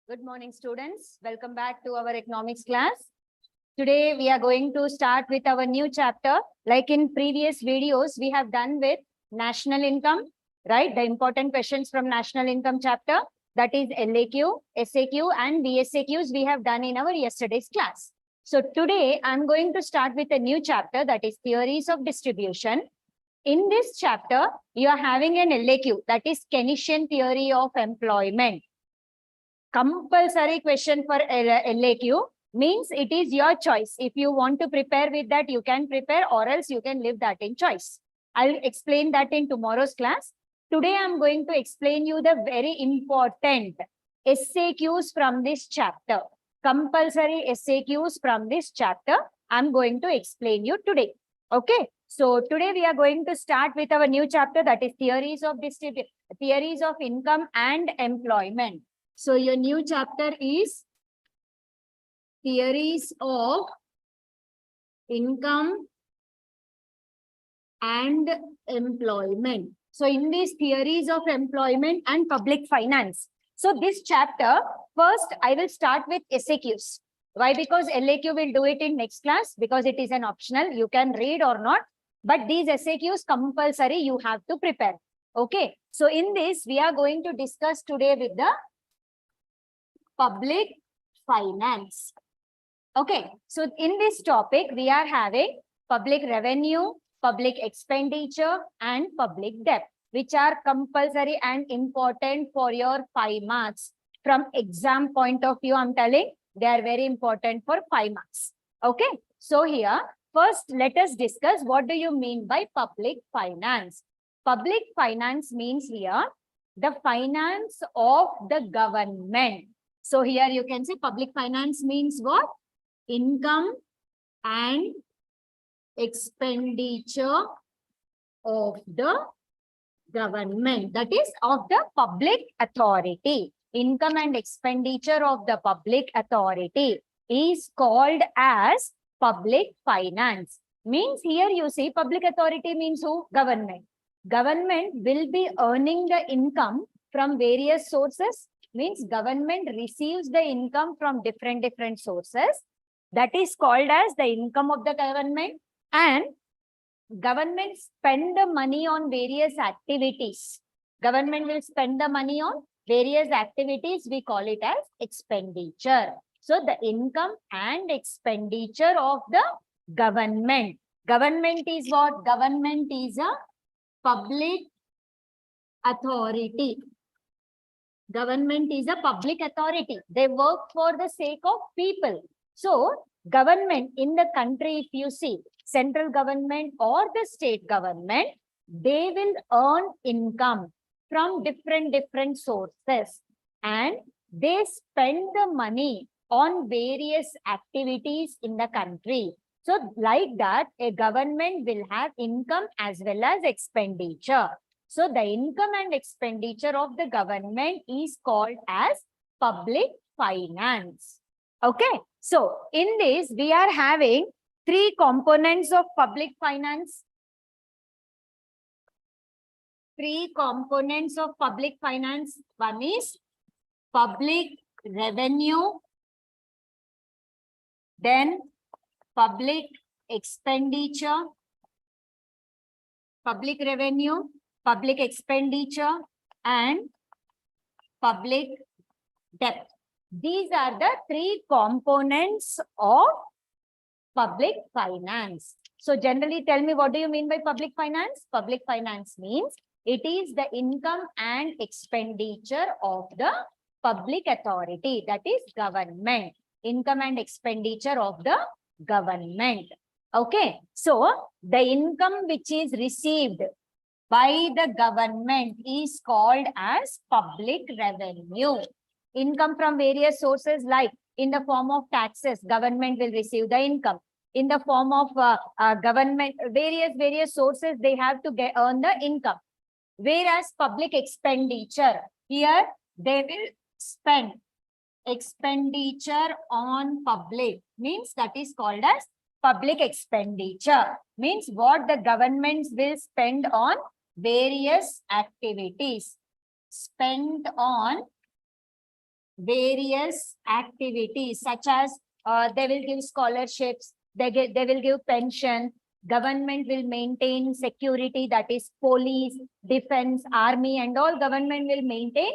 Good morning, students. Welcome back to our economics class. Today, we are going to start with our new chapter. Like in previous videos, we have done with national income, right? The important questions from national income chapter, that is LAQ, SAQ and VSAQs we have done in our yesterday's class. So today, I'm going to start with a new chapter, that is theories of distribution. In this chapter, you are having an LAQ, that is Keynesian theory of employment. Compulsory question for LAQ means it is your choice. If you want to prepare with that, you can prepare, or else you can leave that in choice. I'll explain that in tomorrow's class. Today, I'm going to explain you the very important SAQs from this chapter. Compulsory SAQs from this chapter, I'm going to explain you today. Okay. So today we are going to start with our new chapter, that is theories of income and employment. So your new chapter is theories of income and employment. So in these theories of employment and public finance. So this chapter, first I will start with SAQs. Why? Because LAQ will do it in next class, because it is an optional. You can read or not, but these SAQs compulsory, you have to prepare. Okay. So in this, we are going to discuss today with the public finance. Okay, so in this topic, we are having public revenue, public expenditure, and public debt, which are compulsory and important for your 5 marks. From exam point of view, I'm telling, they are very important for 5 marks. Okay, so here, first, let us discuss what do you mean by public finance. Public finance means here, the finance of the government. So here you can say public finance means what? Income and expenditure of the government, that is of the public authority. Income and expenditure of the public authority is called as public finance. Means here you see public authority means who? Government. Government will be earning the income from various sources. Means government receives the income from different sources. That is called as the income of the government. And government spend the money on various activities. Government will spend the money on various activities. We call it as expenditure. So the income and expenditure of the government. Government is what? Government is a public authority. Government is a public authority. They work for the sake of people. So government in the country, if you see, central government or the state government, they will earn income from different sources, and they spend the money on various activities in the country. So like that, a government will have income as well as expenditure. So the income and expenditure of the government is called as public finance. Okay. So in this, we are having 3 components of public finance. 3 components of public finance. One is public revenue, then public expenditure, public revenue, public expenditure, and public debt. These are the 3 components of public finance. So generally tell me, what do you mean by public finance? Public finance means it is the income and expenditure of the public authority, that is government. Income and expenditure of the government. Okay. So the income which is received by the government is called as public revenue. Income from various sources, like in the form of taxes, government will receive the income. in the form of government, various sources they have to earn the income. Whereas public expenditure, here they will spend expenditure on public, means that is called as public expenditure, means what the governments will spend on various activities, spent on various activities such as they will give scholarships, they will give pension, government will maintain security, that is police, defense, army, and all government will maintain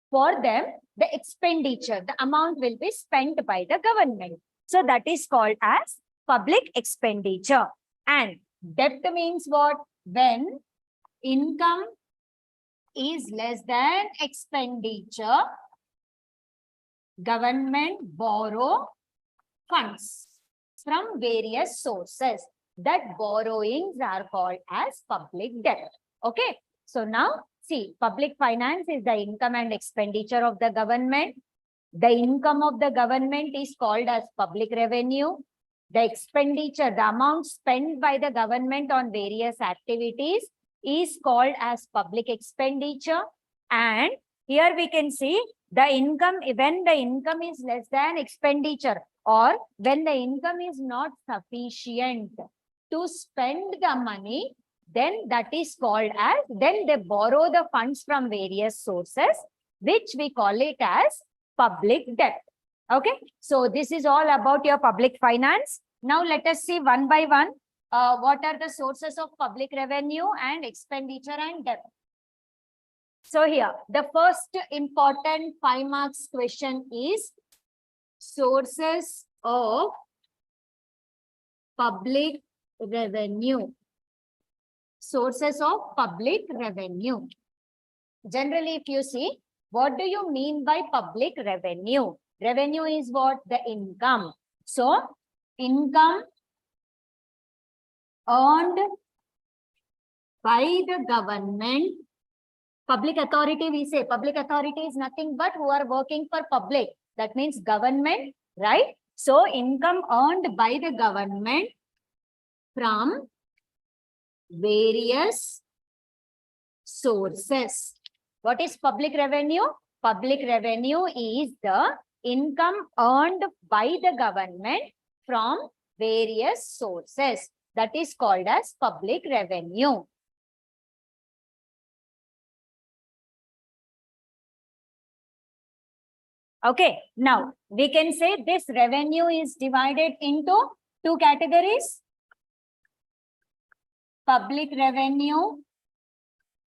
for them the expenditure, the amount will be spent by the government. So that is called as public expenditure. And debt means what? When income is less than expenditure, government borrow funds from various sources. That borrowings are called as public debt. Okay. So now see, public finance is the income and expenditure of the government. The income of the government is called as public revenue. The expenditure, the amount spent by the government on various activities is called as public expenditure. And here we can see the income, when the income is less than expenditure, or when the income is not sufficient to spend the money, then that is called as, then they borrow the funds from various sources, which we call it as public debt. Okay, so this is all about your public finance. Now let us see one by one what are the sources of public revenue and expenditure and debt. So here the first important 5 marks question is sources of public revenue. Sources of public revenue. Generally, if you see, what do you mean by public revenue? Revenue is what? The income. So, income earned by the government. Public authority, we say public authority is nothing but who are working for public. That means government, right? So, income earned by the government from various sources. What is public revenue? Public revenue is the income earned by the government from various sources. That is called as public revenue. Okay, now we can say this revenue is divided into 2 categories. Public revenue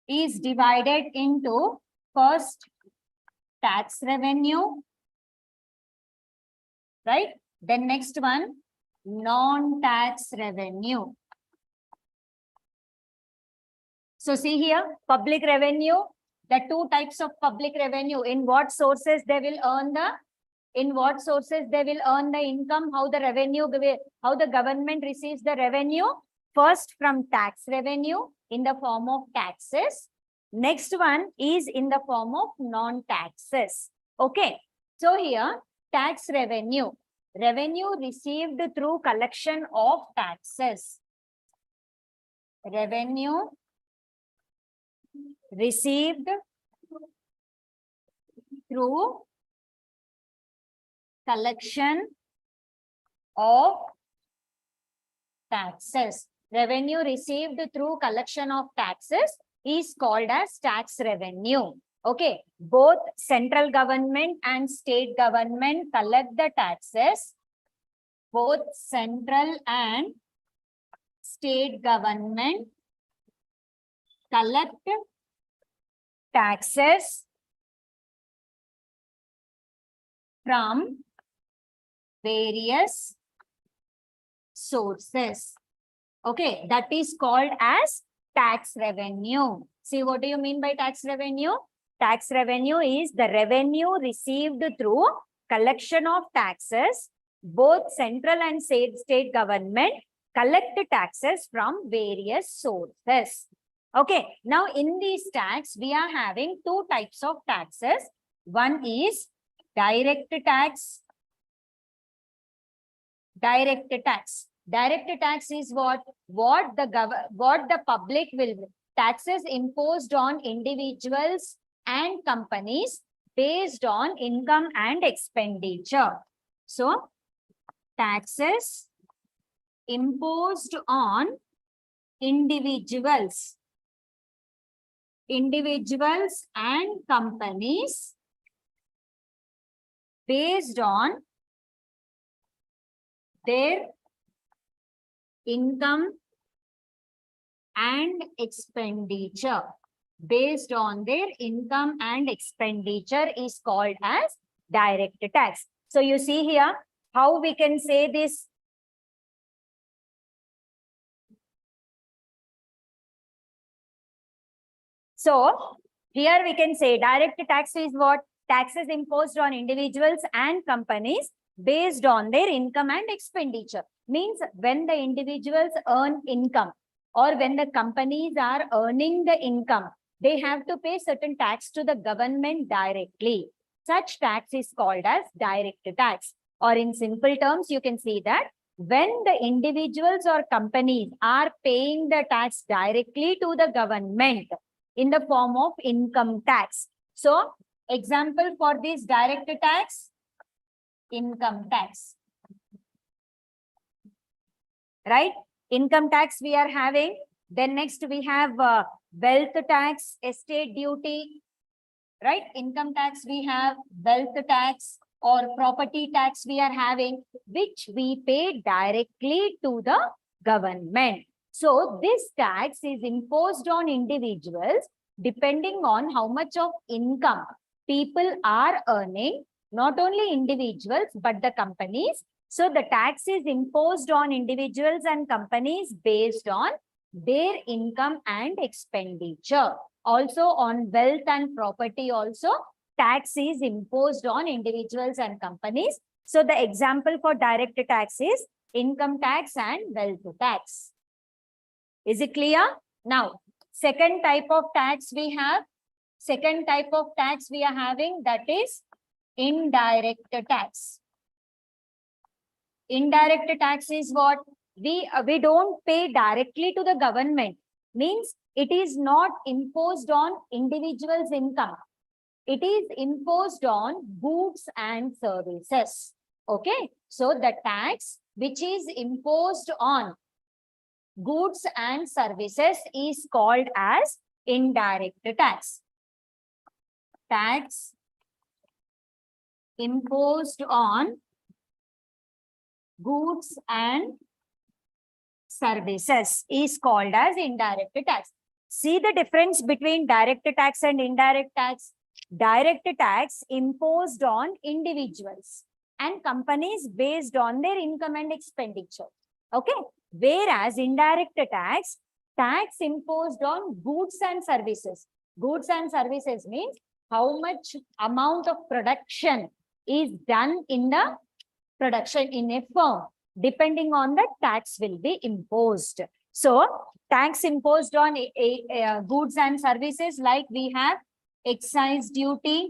is divided into first tax revenue, right? Then next one, non-tax revenue. So see here, public revenue, the 2 types of public revenue, in what sources they will earn the, in what sources they will earn the income, how the revenue, how the government receives the revenue. First from tax revenue in the form of taxes. Next one is in the form of non-taxes. Okay. So here tax revenue. Revenue received through collection of taxes. Revenue received through collection of taxes. Revenue received through collection of taxes is called as tax revenue. Okay, both central government and state government collect the taxes. Both central and state government collect taxes from various sources. Okay, that is called as tax revenue. See, what do you mean by tax revenue? Tax revenue is the revenue received through collection of taxes. Both central and state government collect taxes from various sources. Okay, now in these tax, we are having 2 types of taxes. One is direct tax. Direct tax. Direct tax is what? What the public will, taxes imposed on individuals and companies based on income and expenditure. So, taxes imposed on individuals and companies based on their income and expenditure. Based on their income and expenditure is called as direct tax. So you see here how we can say this. So here we can say direct tax is what? Taxes imposed on individuals and companies based on their income and expenditure. Means when the individuals earn income or when the companies are earning the income, they have to pay certain tax to the government directly. Such tax is called as direct tax. Or in simple terms, you can see that when the individuals or companies are paying the tax directly to the government in the form of income tax. So, example for this direct tax, income tax. Right? Income tax we are having. Then next we have wealth tax, estate duty. Right? Income tax we have, wealth tax or property tax we are having, which we pay directly to the government. So this tax is imposed on individuals depending on how much of income people are earning, not only individuals, but the companies. So the tax is imposed on individuals and companies based on their income and expenditure. Also on wealth and property also, tax is imposed on individuals and companies. So the example for direct tax is income tax and wealth tax. Is it clear? Now, second type of tax we have. Second type of tax we are having, that is indirect tax. Indirect tax is what? We don't pay directly to the government. Means it is not imposed on individuals' income. It is imposed on goods and services. Okay. So the tax which is imposed on goods and services is called as indirect tax. Tax imposed on goods and services is called as indirect tax. See the difference between direct tax and indirect tax. Direct tax imposed on individuals and companies based on their income and expenditure. Okay. Whereas indirect tax, tax imposed on goods and services. Goods and services means how much amount of production is done in the production in a firm. Depending on that, tax will be imposed. So, tax imposed on goods and services, like we have excise duty,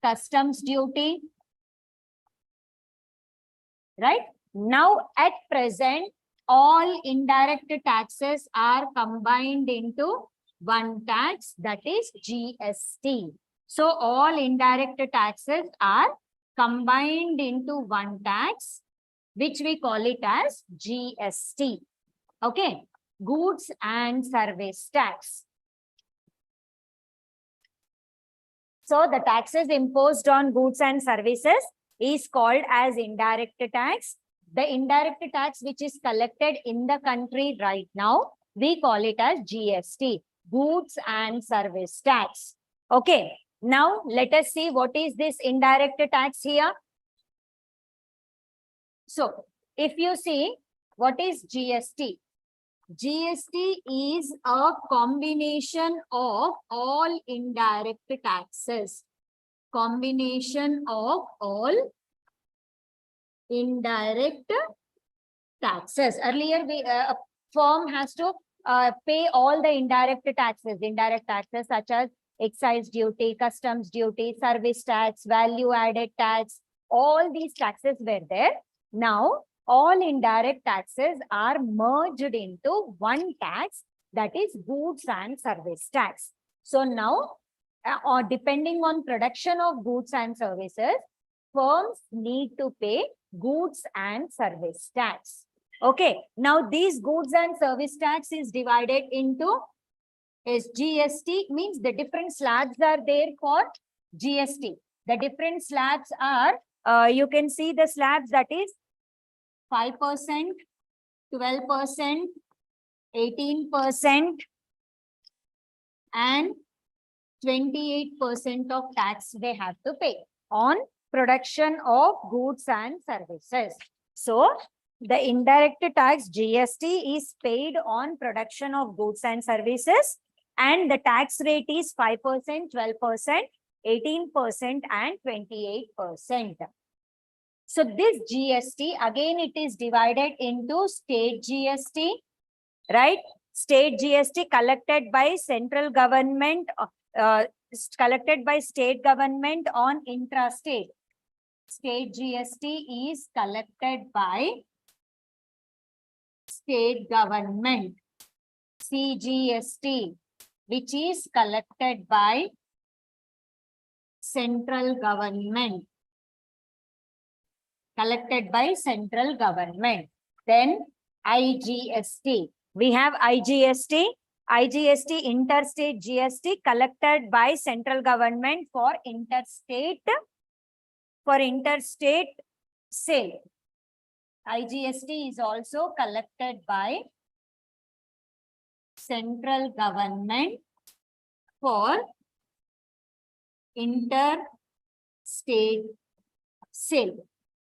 customs duty, right? Now, at present, all indirect taxes are combined into one tax, that is GST. So, all indirect taxes are combined into one tax, which we call it as GST. Okay, goods and service tax. So the taxes imposed on goods and services is called as indirect tax. The indirect tax which is collected in the country right now, we call it as GST, goods and service tax. Okay. Now, let us see what is this indirect tax here. So, if you see, what is GST? GST is a combination of all indirect taxes. Combination of all indirect taxes. Earlier, a firm has to pay all the indirect taxes such as excise duty, customs duty, service tax, value added tax, all these taxes were there. Now, all indirect taxes are merged into one tax, that is goods and service tax. So now, or depending on production of goods and services, firms need to pay goods and service tax. Okay, now these goods and service tax is divided into GST, means the different slabs are there for GST. The different slabs are, you can see the slabs, that is 5%, 12%, 18%, and 28% of tax they have to pay on production of goods and services. So the indirect tax GST is paid on production of goods and services, and the tax rate is 5%, 12%, 18%, and 28%. So this GST, again, it is divided into state GST, right? State GST collected by central government, collected by state government on intrastate. State GST is collected by state government. CGST, which is collected by central government. Collected by central government. Then IGST. We have IGST. IGST, interstate GST, collected by central government for interstate sale. IGST is also collected by central government for interstate sale.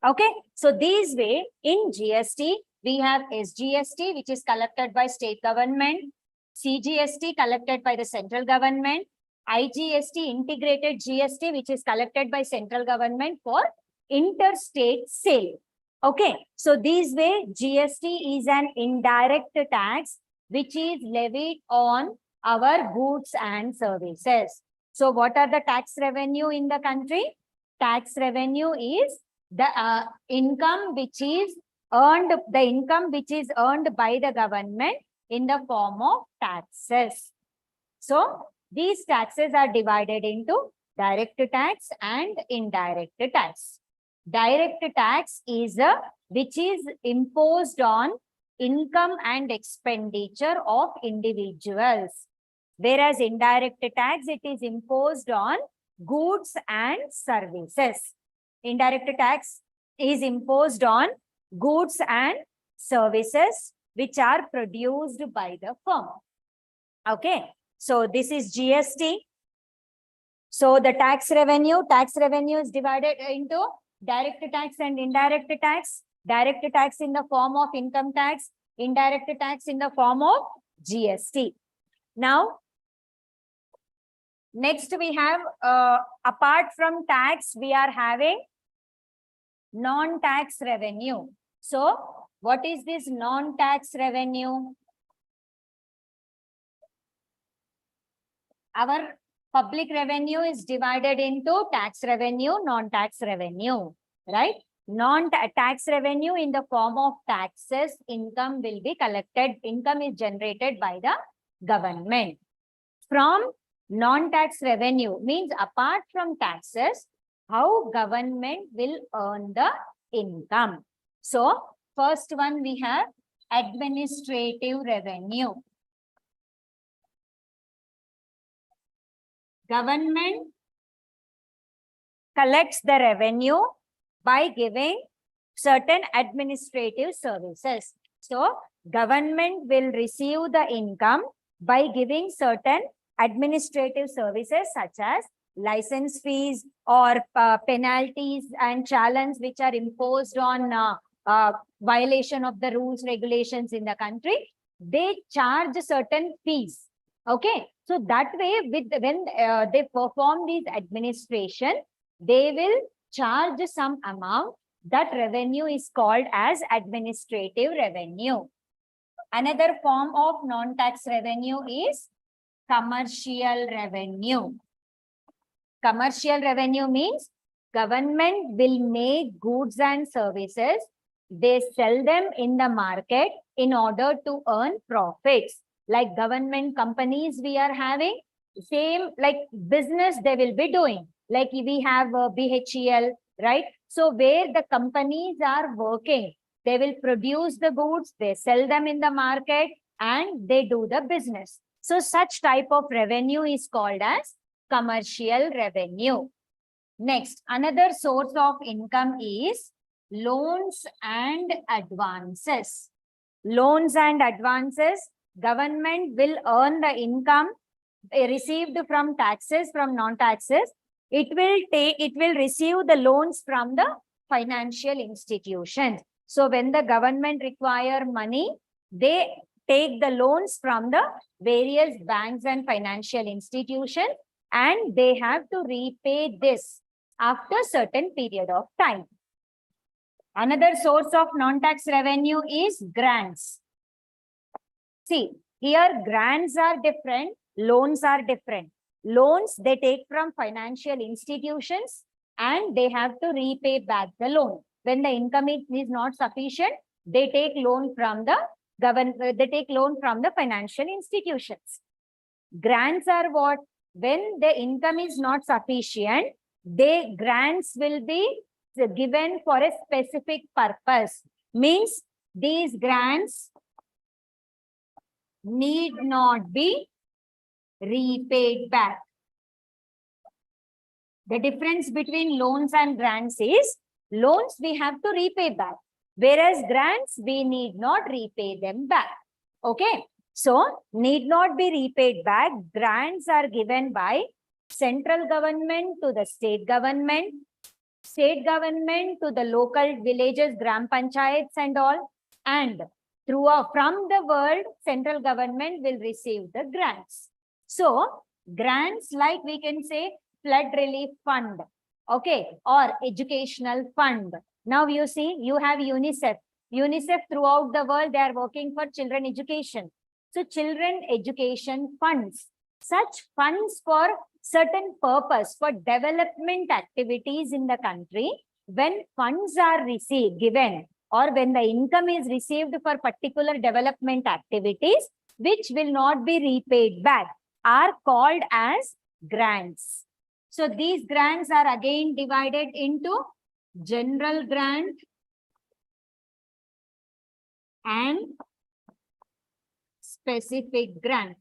Okay, so this way in GST, we have SGST, which is collected by state government, CGST collected by the central government, IGST, integrated GST, which is collected by central government for interstate sale. Okay, so this way GST is an indirect tax which is levied on our goods and services. So what are the tax revenue in the country? Tax revenue is the income which is earned by the government in the form of taxes. So these taxes are divided into direct tax and indirect tax. Direct tax is which is imposed on income and expenditure of individuals, whereas indirect tax, it is imposed on goods and services. Indirect tax is imposed on goods and services which are produced by the firm. Okay, so this is GST. So the tax revenue is divided into direct tax and indirect tax. Direct tax in the form of income tax, indirect tax in the form of GST. Now, next we have, apart from tax, we are having non-tax revenue. So, what is this non-tax revenue? Our public revenue is divided into tax revenue, non-tax revenue, right? Non-tax revenue in the form of taxes, income will be collected. Income is generated by the government. From non-tax revenue means apart from taxes, how government will earn the income. So, first one we have administrative revenue. Government collects the revenue by giving certain administrative services. So, government will receive the income by giving certain administrative services such as license fees or penalties and challenges which are imposed on violation of the rules, regulations in the country. They charge certain fees. Okay, so that way, when they perform this administration, they will charge some amount. That revenue is called as administrative revenue. Another form of non-tax revenue is commercial revenue. Commercial revenue means government will make goods and services they sell them in the market in order to earn profits. Like government companies we are having, same like business they will be doing. Like we have BHEL, right? So where the companies are working, they will produce the goods, they sell them in the market, and they do the business. So such type of revenue is called as commercial revenue. Next, another source of income is loans and advances. Loans and advances, government will earn the income received from taxes, from non-taxes. It will receive the loans from the financial institutions. So when the government require money, they take the loans from the various banks and financial institutions, and they have to repay this after certain period of time. Another source of non-tax revenue is grants. See, here grants are different, loans are different. Loans they take from financial institutions and they have to repay back the loan. When the income is not sufficient, they take loan from the financial institutions. Grants are what? When the income is not sufficient, grants will be given for a specific purpose. Means these grants need not be repaid back. The difference between loans and grants is loans we have to repay back, whereas grants we need not repay them back. Okay, so need not be repaid back. Grants are given by central government to the state government to the local villages, gram panchayats and all, and from the world, central government will receive the grants. So grants, like we can say flood relief fund, okay, or educational fund. Now you see, you have UNICEF. UNICEF throughout the world, they are working for children education. So children education funds, such funds for certain purpose, for development activities in the country, when funds are given, or when the income is received for particular development activities, which will not be repaid back, are called as grants. So these grants are again divided into general grant and specific grant.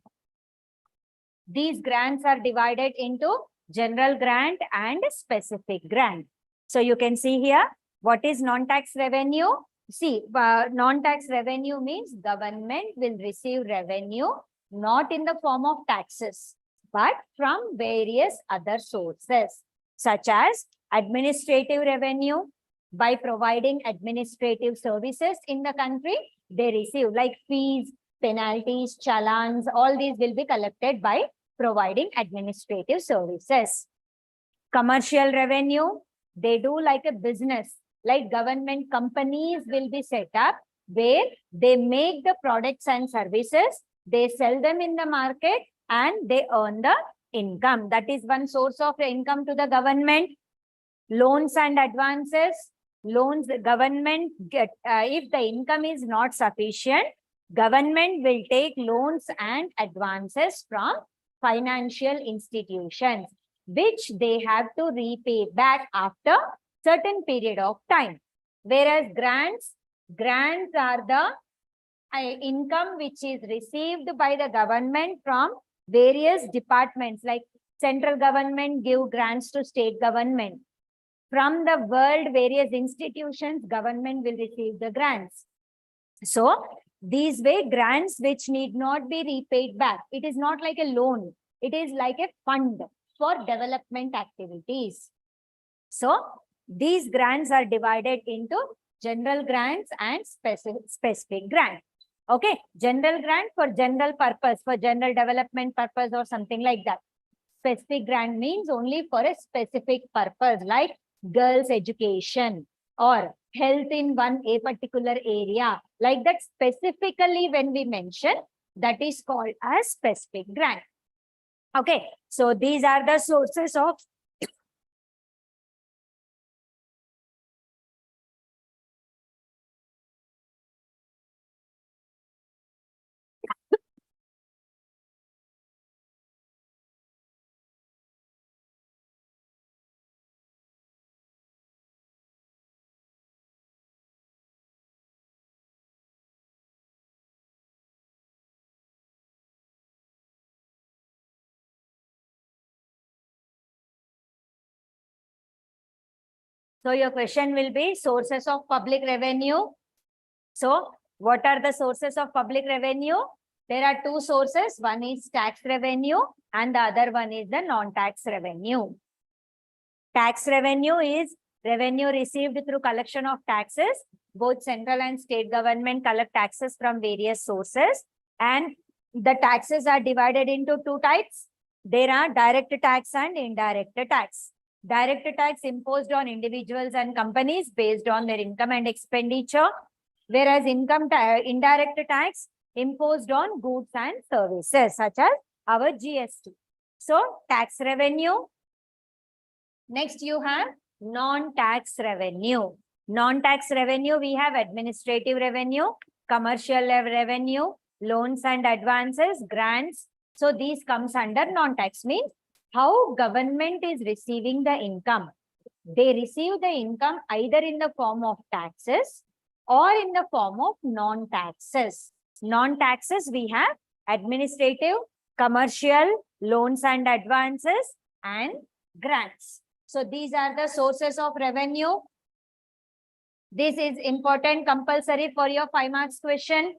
These grants are divided into general grant and specific grant. So you can see here, what is non-tax revenue? See, non-tax revenue means government will receive revenue not in the form of taxes, but from various other sources, such as administrative revenue. By providing administrative services in the country, they receive like fees, penalties, challans, all these will be collected by providing administrative services. Commercial revenue, they do like a business, like government companies will be set up where they make the products and services, they sell them in the market and they earn the income. That is one source of income to the government. Loans and advances. Loans, the government get, if the income is not sufficient, government will take loans and advances from financial institutions, which they have to repay back after certain period of time. Whereas grants are the income which is received by the government from various departments, like central government give grants to state government. From the world, various institutions, government will receive the grants. So these way, grants which need not be repaid back. It is not like a loan. It is like a fund for development activities. So these grants are divided into general grants and specific grant. Okay, general grant for general purpose, for general development purpose or something like that. Specific grant means only for a specific purpose, like girls' education or health in a particular area. Like that, specifically when we mention, that is called as specific grant. Okay, so these are the sources of So your question will be sources of public revenue. So what are the sources of public revenue? There are two sources. One is tax revenue and the other one is the non-tax revenue. Tax revenue is revenue received through collection of taxes. Both central and state government collect taxes from various sources, and the taxes are divided into two types. There are direct tax and indirect tax. Direct tax imposed on individuals and companies based on their income and expenditure, whereas indirect tax imposed on goods and services such as our GST. So tax revenue. Next you have non-tax revenue. Non-tax revenue, we have administrative revenue, commercial revenue, loans and advances, grants. So these comes under non-tax, means how government is receiving the income. They receive the income either in the form of taxes or in the form of non-taxes. Non-taxes, we have administrative, commercial, loans and advances, and grants. So these are the sources of revenue. This is important, compulsory for your 5 marks question.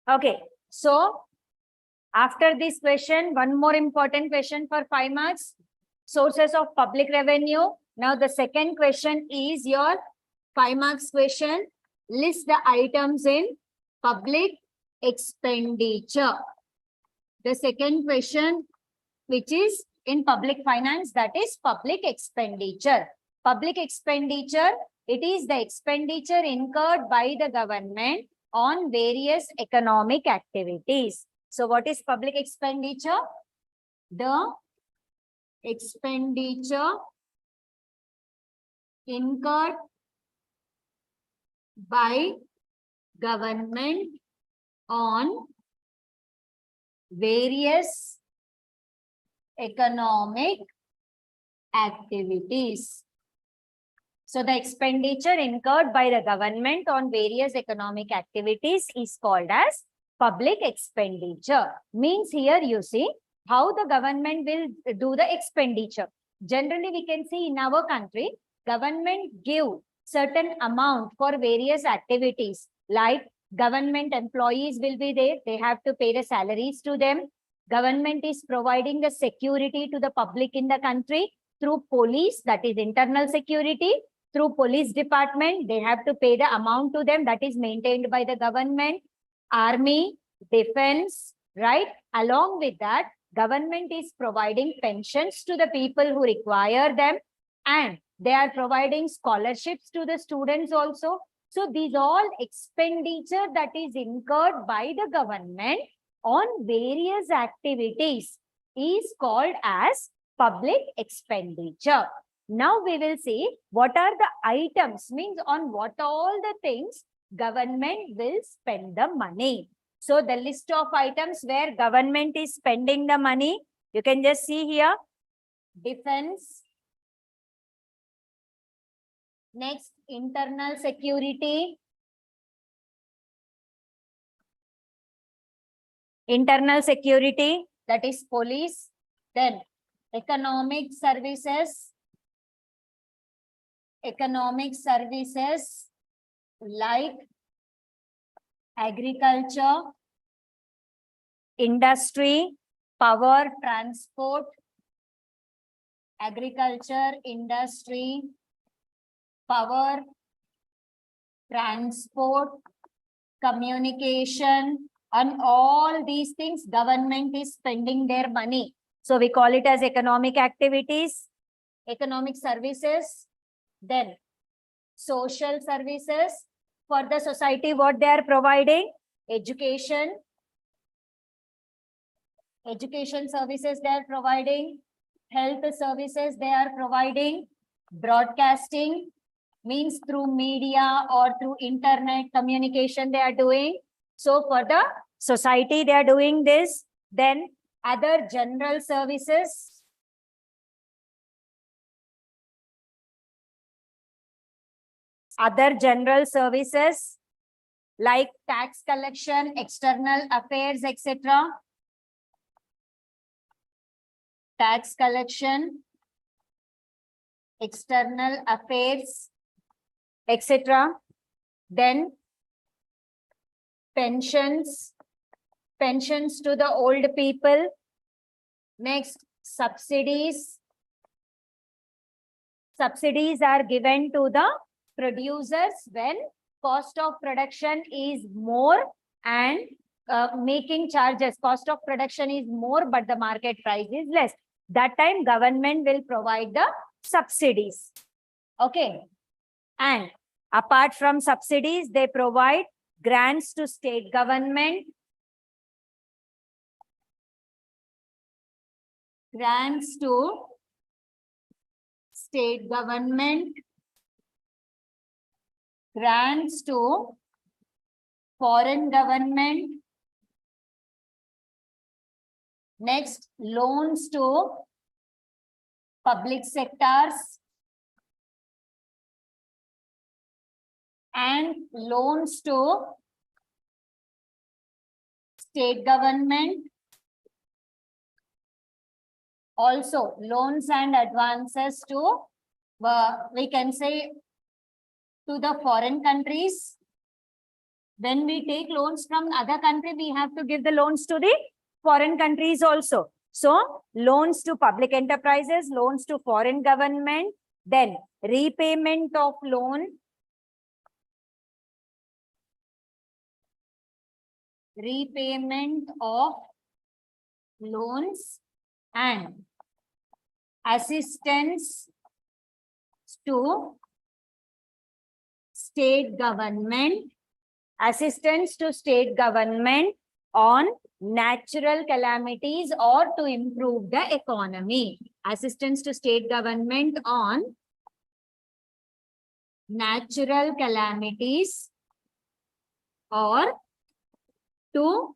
Okay, so after this question, one more important question for 5 marks. Sources of public revenue. Now the second question is your 5 marks question. List the items in public expenditure. The second question, which is in public finance, that is public expenditure. Public expenditure, it is the expenditure incurred by the government on various economic activities. So what is public expenditure? The expenditure incurred by government on various economic activities. So the expenditure incurred by the government on various economic activities is called as public expenditure. Means here you see how the government will do the expenditure. Generally, we can see in our country, government give certain amount for various activities, like government employees will be there. They have to pay the salaries to them. Government is providing the security to the public in the country through police, that is internal security. Through police department, they have to pay the amount to them, that is maintained by the government. Army, defense, right? Along with that, government is providing pensions to the people who require them, and they are providing scholarships to the students also. So these all expenditure that is incurred by the government on various activities is called as public expenditure. Now we will see what are the items, means on what all the things government will spend the money. So the list of items where government is spending the money, you can just see here. Defense. Next, internal security. Internal security, that is police. Then economic services. economic services like agriculture, industry, power, transport, agriculture, industry, power, transport, communication, and all these things government is spending their money. So we call it as economic activities, economic services, then social services for the society, what they are providing, education services they are providing, health services they are providing, broadcasting means through media or through internet communication they are doing. So for the society they are doing this. Then other general services, like tax collection, external affairs, etc. Tax collection, external affairs, etc. Then pensions to the old people. Next, subsidies are given to the producers when cost of production is more and making charges. Cost of production is more, but the market price is less. That time government will provide the subsidies. Okay. And apart from subsidies, they provide grants to state government, grants to state government, grants to foreign government. Next, loans to public sectors and loans to state government. Also, loans and advances to, we can say, to the foreign countries. When we take loans from other country, we have to give the loans to the foreign countries also. So, loans to public enterprises, loans to foreign government, then repayment of loan, and assistance to state government, on natural calamities or to improve the economy. Assistance to state government on natural calamities or to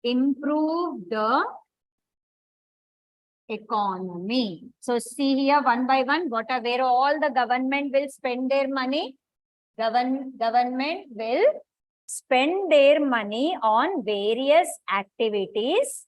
improve the economy. So see here one by one, where all the government will spend their money. Government will spend their money on various activities.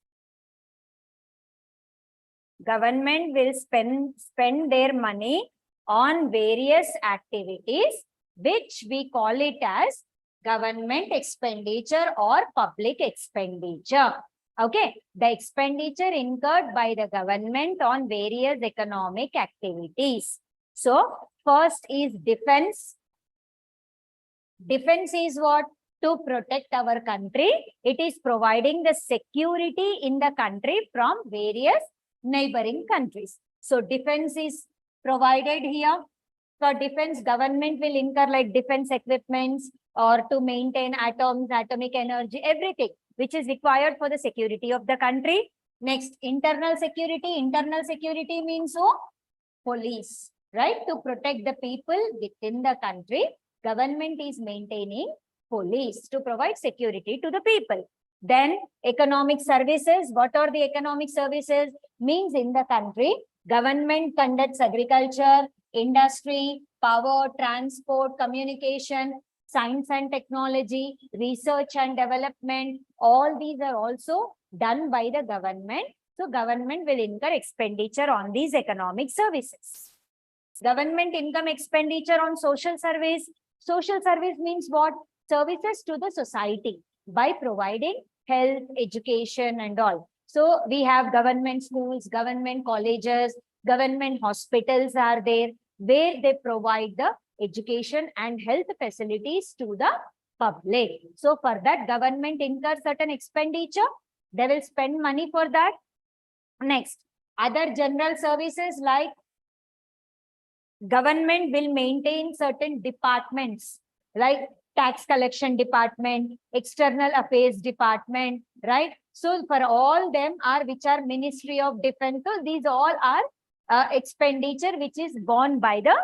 Government will spend their money on various activities, which we call it as government expenditure or public expenditure. Okay, the expenditure incurred by the government on various economic activities. So, first is defense. Defense is what? To protect our country. It is providing the security in the country from various neighboring countries. So, defense is provided here. For defense, government will incur like defense equipments or to maintain atoms, atomic energy, everything which is required for the security of the country. Next, internal security. Internal security means who? Police, right? To protect the people within the country, government is maintaining police to provide security to the people. Then economic services. What are the economic services? Means in the country, government conducts agriculture, industry, power, transport, communication, science and technology, research and development. All these are also done by the government. So government will incur expenditure on these economic services. Government income expenditure on social service. Social service means what? Services to the society by providing health, education and all. So we have government schools, government colleges, government hospitals are there where they provide the education and health facilities to the public. So for that, government incurs certain expenditure. They will spend money for that. Next, other general services like government will maintain certain departments like tax collection department, external affairs department, right? So for all them are which are Ministry of Defense. So these all are expenditure which is borne by the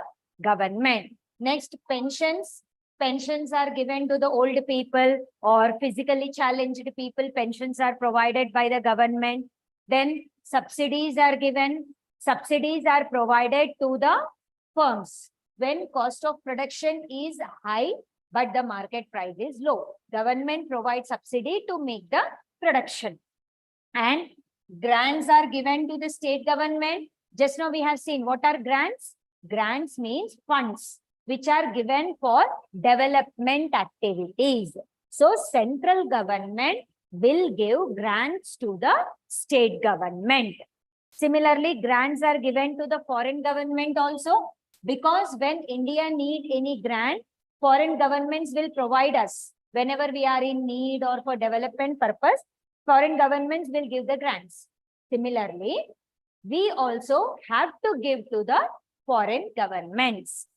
government. Next, pensions. Pensions are given to the old people or physically challenged people. Pensions are provided by the government. Then subsidies are given. Subsidies are provided to the firms when cost of production is high but the market price is low. Government provides subsidy to make the production. And grants are given to the state government. Just now we have seen what are grants. Grants means funds which are given for development activities. So central government will give grants to the state government. Similarly, grants are given to the foreign government also, because when India need any grant, foreign governments will provide us. Whenever we are in need or for development purpose, foreign governments will give the grants. Similarly, we also have to give to the foreign governments.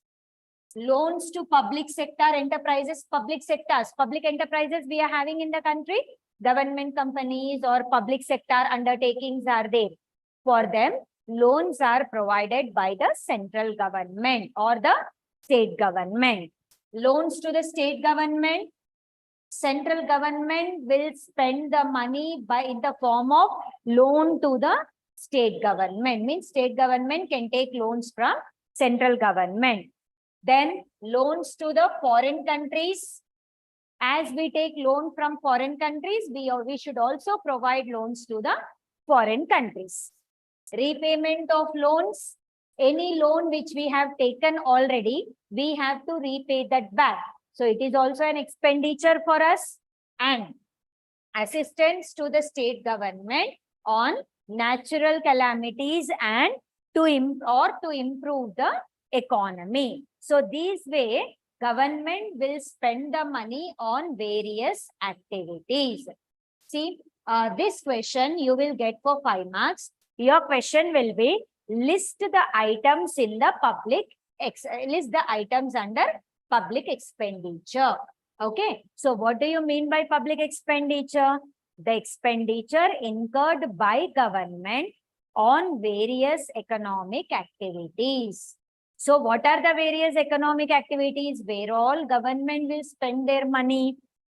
Loans to public sector enterprises, public sectors, public enterprises we are having in the country, government companies or public sector undertakings are there. For them, loans are provided by the central government or the state government. Loans to the state government, central government will spend the money in the form of loan to the state government. Means state government can take loans from central government. Then loans to the foreign countries. As we take loan from foreign countries, we should also provide loans to the foreign countries. Repayment of loans. Any loan which we have taken already, we have to repay that back. So it is also an expenditure for us. And assistance to the state government on natural calamities and to improve the economy. So this way, government will spend the money on various activities. See, this question you will get for 5 marks. Your question will be list the items in the list the items under public expenditure. Okay. So what do you mean by public expenditure? The expenditure incurred by government on various economic activities. So what are the various economic activities where all government will spend their money?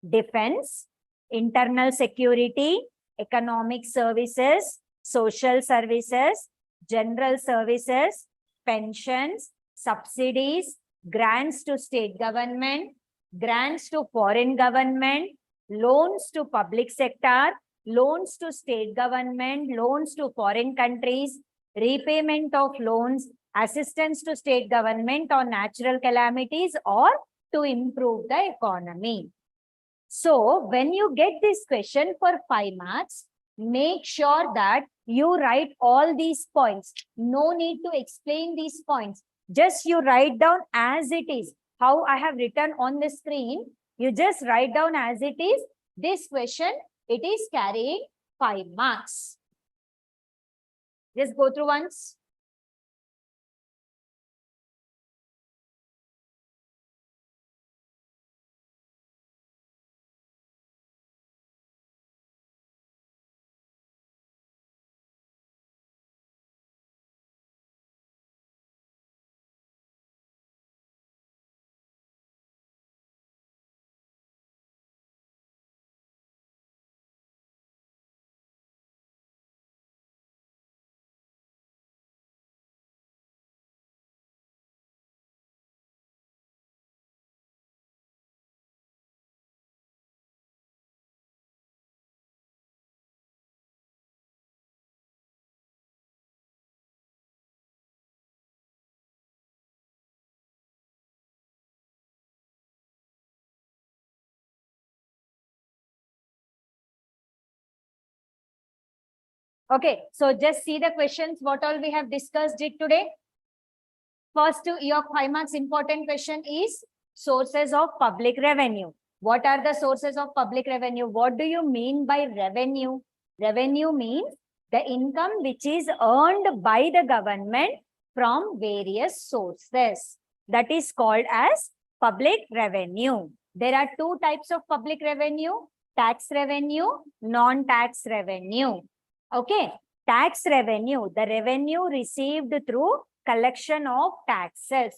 Defense, internal security, economic services, social services, general services, pensions, subsidies, grants to state government, grants to foreign government, loans to public sector, loans to state government, loans to foreign countries, repayment of loans, assistance to state government on natural calamities or to improve the economy. So when you get this question for 5 marks, make sure that you write all these points. No need to explain these points. Just you write down as it is. How I have written on the screen, you just write down as it is. This question, it is carrying 5 marks. Just go through once. Okay, so just see the questions, what all we have discussed it today. First, your 5 marks important question is sources of public revenue. What are the sources of public revenue? What do you mean by revenue? Revenue means the income which is earned by the government from various sources. That is called as public revenue. There are two types of public revenue: tax revenue, non-tax revenue. Okay, tax revenue, the revenue received through collection of taxes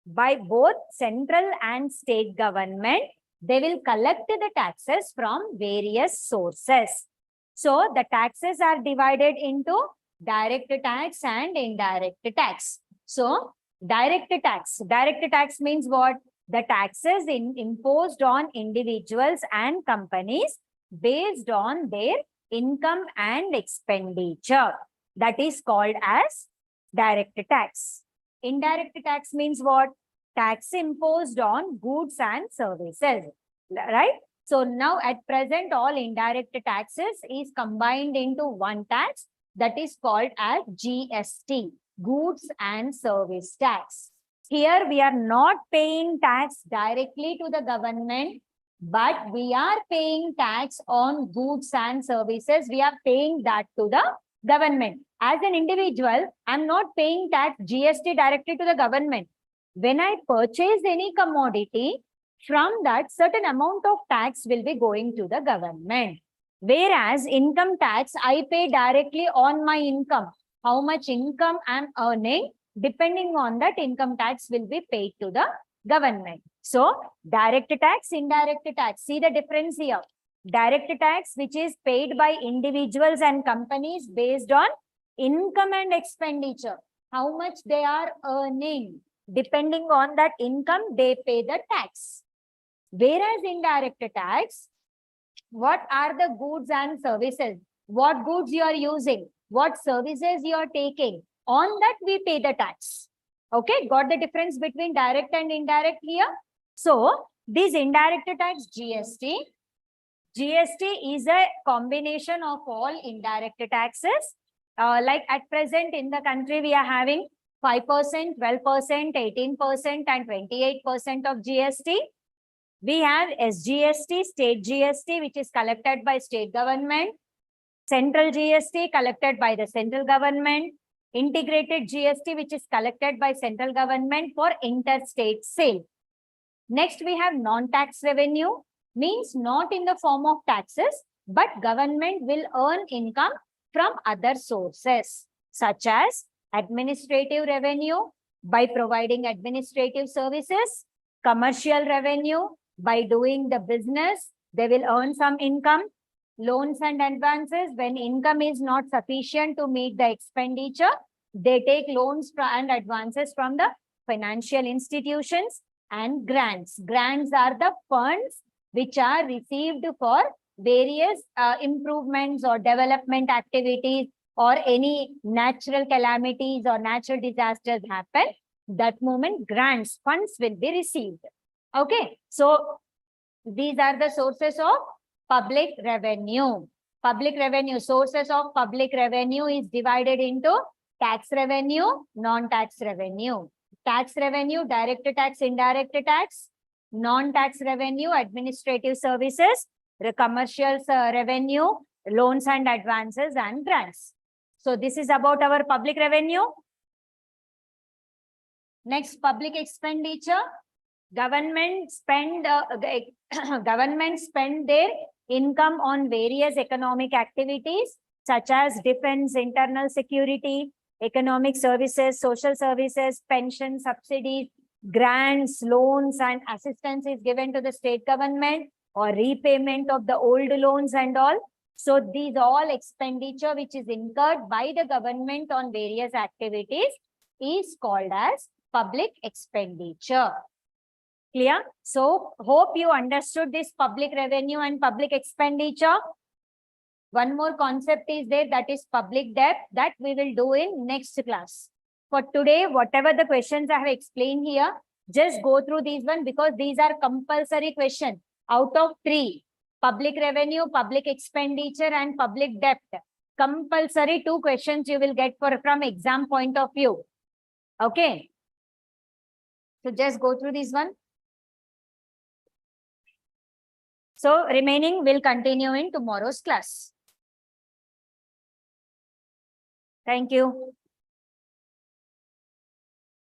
by both central and state government. They will collect the taxes from various sources. So the taxes are divided into direct tax and indirect tax. So direct tax means what? The taxes imposed on individuals and companies based on their income and expenditure. That is called as direct tax. Indirect tax means what? Tax imposed on goods and services, right? So now at present, all indirect taxes is combined into one tax, that is called as GST, goods and service tax. Here we are not paying tax directly to the government, but we are paying tax on goods and services. We are paying that to the government. As an individual, I'm not paying tax GST directly to the government. When I purchase any commodity, from that certain amount of tax will be going to the government. Whereas income tax, I pay directly on my income. How much income I'm earning, depending on that, income tax will be paid to the government. So direct tax, indirect tax. See the difference here. Direct tax, which is paid by individuals and companies based on income and expenditure. How much they are earning. Depending on that income, they pay the tax. Whereas indirect tax, what are the goods and services? What goods you are using? What services you are taking? On that, we pay the tax. Okay, got the difference between direct and indirect here? So, this indirect tax GST is a combination of all indirect taxes. Like at present in the country, we are having 5%, 12%, 18% and 28% of GST. We have SGST, state GST, which is collected by state government, central GST collected by the central government, integrated GST, which is collected by central government for interstate sale. Next, we have non-tax revenue, means not in the form of taxes, but government will earn income from other sources, such as administrative revenue by providing administrative services, commercial revenue by doing the business, they will earn some income, loans and advances, when income is not sufficient to meet the expenditure, they take loans and advances from the financial institutions, and grants. Grants are the funds which are received for various improvements or development activities, or any natural calamities or natural disasters happen. That moment, grants, funds will be received. Okay, so these are the sources of public revenue. Public revenue, sources of public revenue is divided into tax revenue, non-tax revenue. Tax revenue, direct tax, indirect tax. Non-tax revenue, administrative services, commercial revenue, loans and advances, and grants. So this is about our public revenue. Next, public expenditure. Government spend their income on various economic activities such as defense, internal security, economic services, social services, pension, subsidies, grants, loans, and assistance is given to the state government, or repayment of the old loans and all. So these all expenditure which is incurred by the government on various activities is called as public expenditure. Clear? So hope you understood this public revenue and public expenditure. One more concept is there, that is public debt, that we will do in next class. For today, whatever the questions I have explained here, just go through these one, because these are compulsory questions out of 3: public revenue, public expenditure, and public debt. Compulsory 2 questions you will get from exam point of view. Okay. So just go through this one. So remaining will continue in tomorrow's class. Thank you.